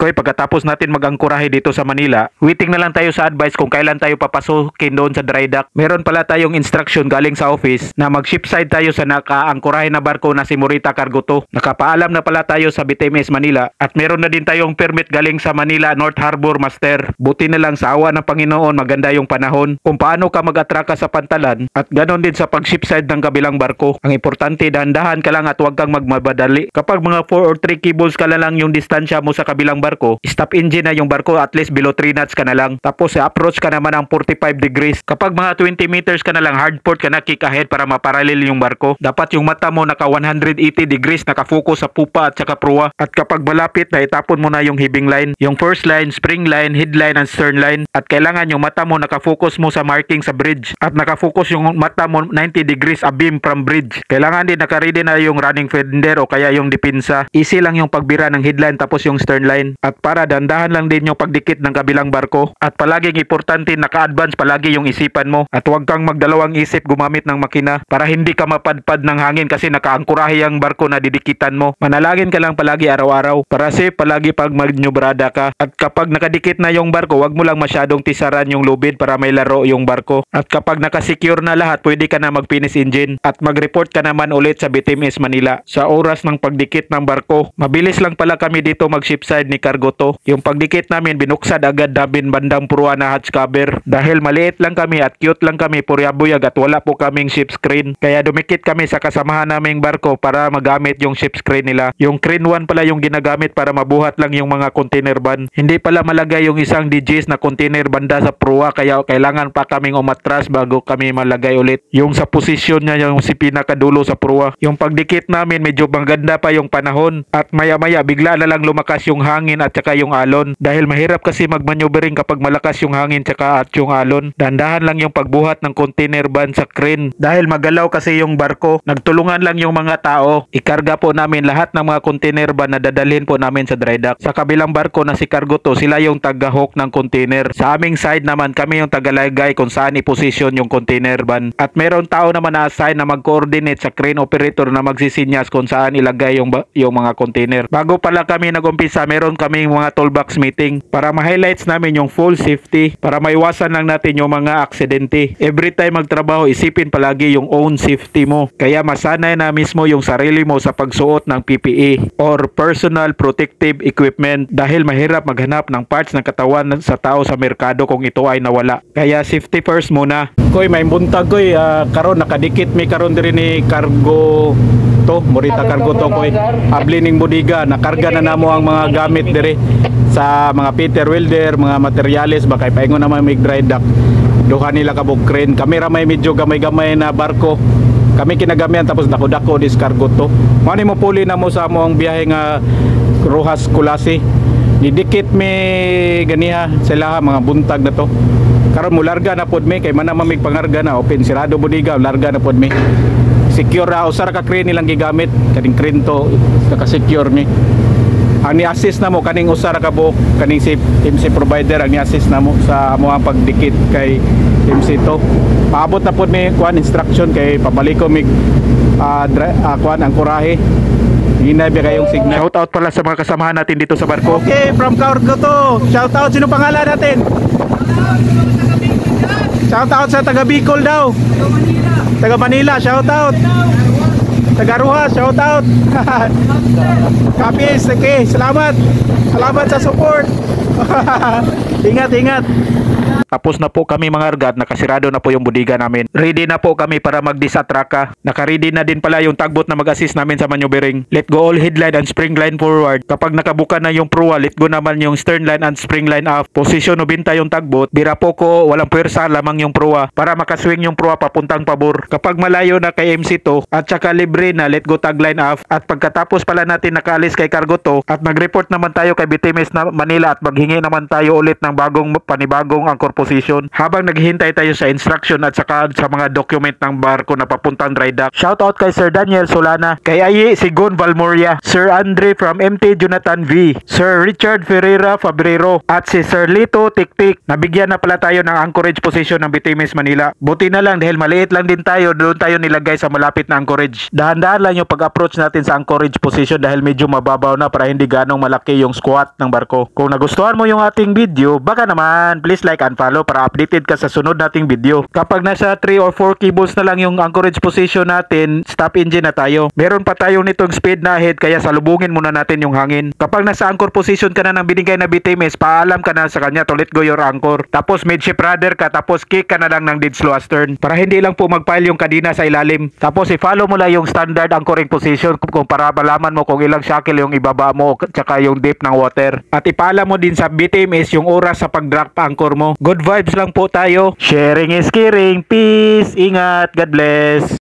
Koy, pagkatapos natin mag-angkurahe dito sa Manila, waiting na lang tayo sa advice kung kailan tayo papasukin doon sa dry dock. Meron pala tayong instruction galing sa office na mag-ship side tayo sa naka-angkurahe na barko na si Morita Cargo to. Nakapaalam na pala tayo sa BTMS Manila at meron na din tayong permit galing sa Manila North Harbor Master. Buti na lang sa awa ng Panginoon maganda yung panahon kung paano ka mag-atraka sa pantalan at ganon din sa pag-ship side ng kabilang barko. Ang importante, dahan-dahan ka lang at huwag kang magmabadali. Kapag mga 4 or 3 cables ka lang yung distansya mo sa kabilang barko, stop engine na yung barko, at least below 3 knots ka na lang. Tapos approach ka naman ang 45 degrees. Kapag mga 20 meters ka na lang, hard port ka na, kick ahead para maparalel yung barko. Dapat yung mata mo naka 180 degrees, nakafocus sa pupa at saka proa. At kapag malapit na, itapon mo na yung heaving line, yung first line, spring line, headline, and stern line. At kailangan yung mata mo nakafocus mo sa marking sa bridge. At nakafocus yung mata mo 90 degrees abeam from bridge. Kailangan din nakaready na yung running fender o kaya yung depensa. Easy lang yung pagbira ng headline tapos yung stern line. At para dandahan lang din yung pagdikit ng kabilang barko. At palaging importante, naka-advance palagi yung isipan mo. At huwag kang magdalawang isip gumamit ng makina para hindi ka mapadpad ng hangin kasi nakaangkurahe ang barko na didikitan mo. Manalangin ka lang palagi araw-araw para safe palagi pag magnyubrada ka. At kapag nakadikit na yung barko, huwag mo lang masyadong tisaran yung lubid para may laro yung barko. At kapag nakasecure na lahat, pwede ka na mag-finish engine at mag-report ka naman ulit sa BTMS Manila sa oras ng pagdikit ng barko. Mabilis lang pala kami dito mag-shipside ni Cargo to. Yung pagdikit namin, binuksad agad namin bandang purua na hatch cover. Dahil maliit lang kami at cute lang kami, puryabuyag at wala po kaming ship screen. Kaya dumikit kami sa kasamahan naming barko para magamit yung ship screen nila. Yung crane 1 pala yung ginagamit para mabuhat lang yung mga container van. Hindi pala malagay yung isang DGs na container banda sa purua, kaya kailangan pa kaming umatras bago kami malagay ulit. Yung sa posisyon niya, yung si pinakadulo sa purua. Yung pagdikit namin, medyo maganda pa yung panahon at maya-maya bigla na lang lumakas yung hangin at saka yung alon. Dahil mahirap kasi magmaneuvering kapag malakas yung hangin saka at yung alon. Dandahan lang yung pagbuhat ng container van sa crane. Dahil magalaw kasi yung barko, nagtulungan lang yung mga tao. Ikarga po namin lahat ng mga container van na dadalhin po namin sa dry dock. Sa kabilang barko na si Cargo to, sila yung taga-hook ng container. Sa aming side naman, kami yung tagalagay kung saan i-position yung container van. At meron tao naman na assign na mag-coordinate sa crane operator na magsisinyas kung saan ilagay yung mga container. Bago pala kami nag-umpisa, meron kaming mga toolbox meeting para ma-highlights namin yung full safety para maiwasan lang natin yung mga aksidente. Every time magtrabaho, isipin palagi yung own safety mo. Kaya masanay na mismo yung sarili mo sa pagsuot ng PPE or personal protective equipment dahil mahirap maghanap ng parts ng katawan sa tao sa merkado kung ito ay nawala. Kaya safety first muna. Koy, may buntag koy, karon nakadikit may karon diri ni Cargo to, Morita Cargo to koy. Abli ning bodega, nakarga na namo ang mga gamit diri sa mga Peter Welder, mga materyales, baka ipaingon naman may dry dock. Duha nila kabog crane. Kami ramay medyo gamay-gamay na barko. Kami kinagamihan tapos dako-dako dis Cargo to. Mani mo puli na mo sa mo ang biyahe nga Rojas Kulasi. Didikit mi ganiha sila mga buntag na to. Karon mo larga na pod mi kay man naman mig pangarga na open sirado bodega, larga na pod mi. Secure ra usar ka crane nilang gigamit kaning crane to naka-secure mi. Ang ni-assist na mo kaning usar ka buok kaning si MC provider ang ni-assist na mo sa amo ang pagdikit kay MC to. Paabot na pod mi kuan instruction kay pabalik ko mig kuan ang kurahe. Hinabi kayong signal. Shout out pala sa mga kasamahan natin dito sa barko. Okay, from Cargo to. Shout out, sino pangalan natin? Shout out sa taga Bicol daw. Taga Manila, shout out. Taga Rojas, shout out. Kapis, okay, salamat. Salamat sa support. Ingat, ingat. Tapos na po kami mga argat, nakasirado na po yung bodega namin. Ready na po kami para mag-disatraka. Naka-ready na din pala yung tugboat na mag-assist namin sa maneuvering. Let go all headline and spring line forward. Kapag nakabuka na yung proa, let go naman yung stern line and spring line off. Position 90 yung tugboat. Bira po ko, walang puwersa, lamang yung proa para makaswing yung proa papuntang pabor. Kapag malayo na kay MC to at saka libre na, let go tagline off. At pagkatapos pala natin nakaalis kay Cargo to at nag-report naman tayo kay BTMS na Manila at maghingi naman tayo ulit ng panibagong anchor position habang naghihintay tayo sa instruction at saka sa mga document ng barko na papuntang dry dock. Shoutout kay Sir Daniel Solana, kay Ayi Sigon Valmoria, Sir Andre from MT Jonathan V, Sir Richard Ferreira Fabrero, at si Sir Lito Tiktik. Nabigyan na pala tayo ng anchorage position ng Bitimes Manila. Buti na lang dahil maliit lang din tayo, doon tayo nilagay sa malapit na anchorage. Dahan-dahan lang yung pag-approach natin sa anchorage position dahil medyo mababaw na para hindi ganong malaki yung squat ng barko. Kung nagustuhan mo yung ating video, baka naman please like and follow para updated ka sa sunod nating video. Kapag nasa 3 or 4 cables na lang yung anchorage position natin, stop engine na tayo. Meron pa tayong nitong speed na ahead kaya salubungin muna natin yung hangin. Kapag nasa anchor position ka na ng binigay na Bitimes, paalam ka na sa kanya to let go your anchor. Tapos midship rudder ka, tapos kick ka na lang ng dead slow astern para hindi lang po magpile yung kadina sa ilalim. Tapos i-follow mo lang yung standard anchoring position kung para malaman mo kung ilang shackle yung ibaba mo tsaka yung depth ng water. At ipaalam mo din sa Bitimes yung oras sa pag-drop anchor mo. Good vibes lang po tayo. Sharing is caring. Peace. Ingat. God bless.